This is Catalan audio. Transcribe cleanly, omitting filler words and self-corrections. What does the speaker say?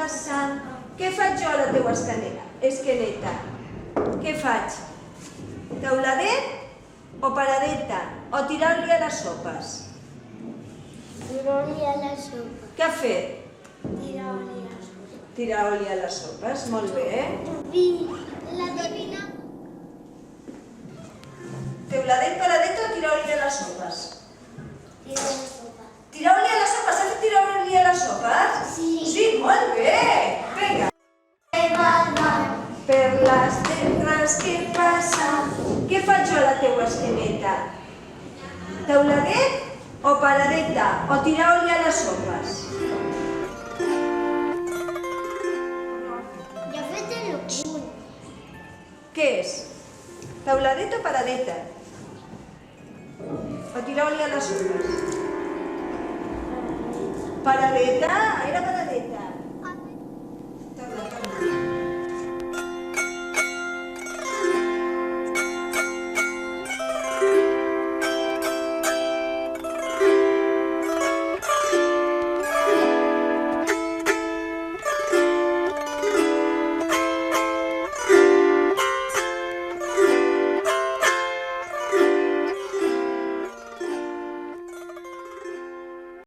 passant. Què faig jo a la teua esqueneta? Què faig? Teuladet o paradeta? O tirar-li a les sopes? Tirar-li a la sopa. Què ha fet? Tirar-li a la sopa. Tirar-li a les sopes, molt bé. La divina. Teuladet, paradeta o tirar-li a les sopes? Tirar a la sopa. Tirar-li a les sopes? Has de tirar-li a les sopes? Sí. Sí, molt bé. Vinga. Per les terres que passen, què faig jo a la teua esqueneta? Teuladet o paradeta? O tirar-li a les sopes? Ja he fet el punt. Què és? Teuladet o paradeta? O tirar-li a les sopes? Paradeta? Era paradeta.